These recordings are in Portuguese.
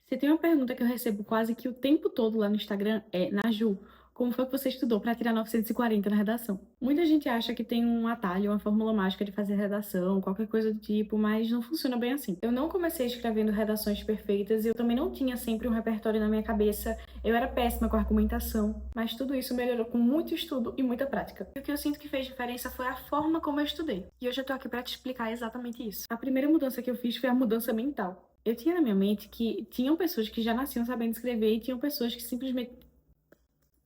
Se tem uma pergunta que eu recebo quase que o tempo todo lá no Instagram é: Naju, como foi que você estudou para tirar 940 na redação? Muita gente acha que tem um atalho, uma fórmula mágica de fazer redação, qualquer coisa do tipo, mas não funciona bem assim. Eu não comecei escrevendo redações perfeitas e eu também não tinha sempre um repertório na minha cabeça. Eu era péssima com argumentação, mas tudo isso melhorou com muito estudo e muita prática. E o que eu sinto que fez diferença foi a forma como eu estudei. E hoje eu tô aqui para te explicar exatamente isso. A primeira mudança que eu fiz foi a mudança mental. Eu tinha na minha mente que tinham pessoas que já nasciam sabendo escrever e tinham pessoas que simplesmente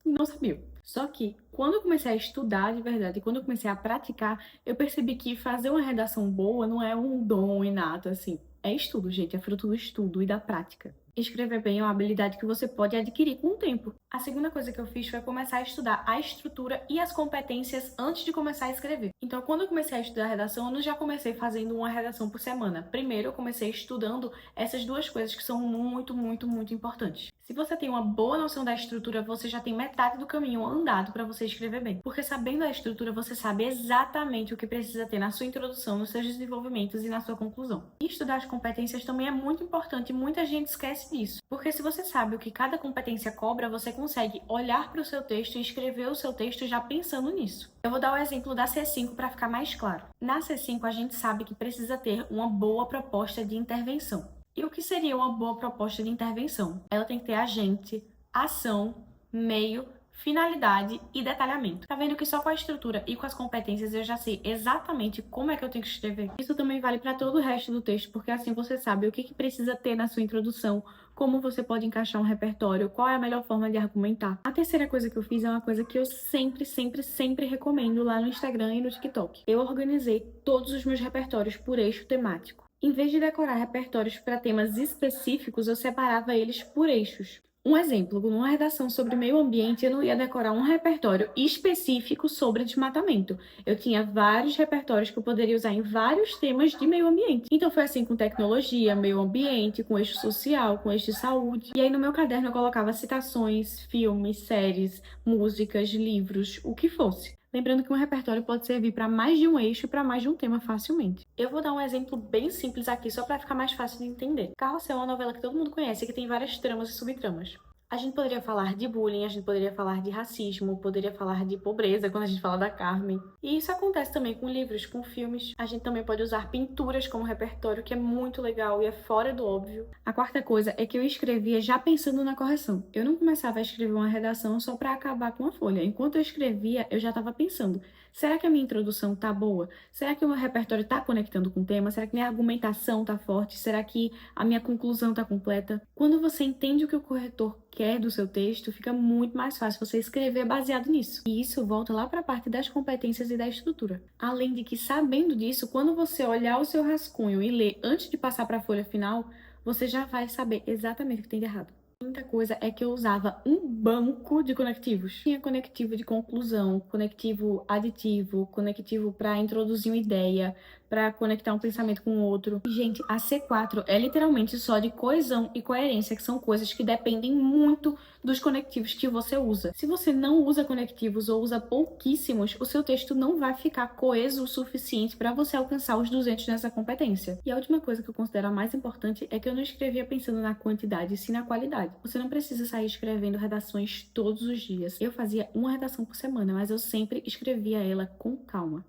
não sabiam. Só que, quando eu comecei a estudar de verdade, quando eu comecei a praticar, eu percebi que fazer uma redação boa não é um dom inato, assim. É estudo, gente, é fruto do estudo e da prática. Escrever bem é uma habilidade que você pode adquirir com o tempo. A segunda coisa que eu fiz foi começar a estudar a estrutura e as competências antes de começar a escrever. Então, quando eu comecei a estudar redação, eu não já comecei fazendo uma redação por semana. Primeiro, eu comecei estudando essas duas coisas que são muito, muito, muito importantes. Se você tem uma boa noção da estrutura, você já tem metade do caminho andado para você escrever bem. Porque sabendo a estrutura, você sabe exatamente o que precisa ter na sua introdução, nos seus desenvolvimentos e na sua conclusão. E estudar as competências também é muito importante e muita gente esquece disso. Porque se você sabe o que cada competência cobra, você consegue olhar para o seu texto e escrever o seu texto já pensando nisso. Eu vou dar o exemplo da C5 para ficar mais claro. Na C5, a gente sabe que precisa ter uma boa proposta de intervenção. E o que seria uma boa proposta de intervenção? Ela tem que ter agente, ação, meio, finalidade e detalhamento. Tá vendo que só com a estrutura e com as competências eu já sei exatamente como é que eu tenho que escrever? Isso também vale para todo o resto do texto, porque assim você sabe o que precisa ter na sua introdução, como você pode encaixar um repertório, qual é a melhor forma de argumentar. A terceira coisa que eu fiz é uma coisa que eu sempre, sempre, sempre recomendo lá no Instagram e no TikTok. Eu organizei todos os meus repertórios por eixo temático. Em vez de decorar repertórios para temas específicos, eu separava eles por eixos. Um exemplo, numa redação sobre meio ambiente, eu não ia decorar um repertório específico sobre desmatamento. Eu tinha vários repertórios que eu poderia usar em vários temas de meio ambiente. Então foi assim com tecnologia, meio ambiente, com eixo social, com eixo de saúde. E aí no meu caderno eu colocava citações, filmes, séries, músicas, livros, o que fosse. Lembrando que um repertório pode servir para mais de um eixo e para mais de um tema facilmente. Eu vou dar um exemplo bem simples aqui, só para ficar mais fácil de entender. Carrossel é uma novela que todo mundo conhece, que tem várias tramas e subtramas. A gente poderia falar de bullying, a gente poderia falar de racismo, poderia falar de pobreza quando a gente fala da Carmen. E isso acontece também com livros, com filmes. A gente também pode usar pinturas como repertório, que é muito legal e é fora do óbvio. A quarta coisa é que eu escrevia já pensando na correção. Eu não começava a escrever uma redação só para acabar com a folha. Enquanto eu escrevia, eu já estava pensando: será que a minha introdução tá boa? Será que o meu repertório tá conectando com o tema? Será que minha argumentação tá forte? Será que a minha conclusão tá completa? Quando você entende o que o corretor quer do seu texto, fica muito mais fácil você escrever baseado nisso. E isso volta lá para a parte das competências e da estrutura. Além de que, sabendo disso, quando você olhar o seu rascunho e ler antes de passar para a folha final, você já vai saber exatamente o que tem de errado. Muita coisa é que eu usava um banco de conectivos. Tinha conectivo de conclusão, conectivo aditivo, conectivo para introduzir uma ideia, para conectar um pensamento com o outro. E, gente, a C4 é literalmente só de coesão e coerência, que são coisas que dependem muito dos conectivos que você usa. Se você não usa conectivos ou usa pouquíssimos, o seu texto não vai ficar coeso o suficiente para você alcançar os 200 nessa competência. E a última coisa que eu considero a mais importante é que eu não escrevia pensando na quantidade, e sim na qualidade. Você não precisa sair escrevendo redações todos os dias. Eu fazia uma redação por semana, mas eu sempre escrevia ela com calma.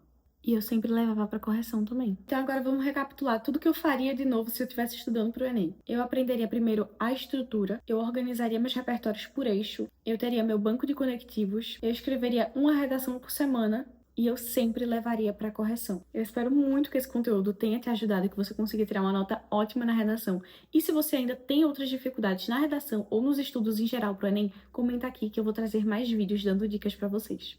E eu sempre levava para correção também. Então agora vamos recapitular tudo que eu faria de novo se eu estivesse estudando para o Enem. Eu aprenderia primeiro a estrutura, eu organizaria meus repertórios por eixo, eu teria meu banco de conectivos, eu escreveria uma redação por semana e eu sempre levaria para correção. Eu espero muito que esse conteúdo tenha te ajudado e que você consiga tirar uma nota ótima na redação. E se você ainda tem outras dificuldades na redação ou nos estudos em geral para o Enem, comenta aqui que eu vou trazer mais vídeos dando dicas para vocês.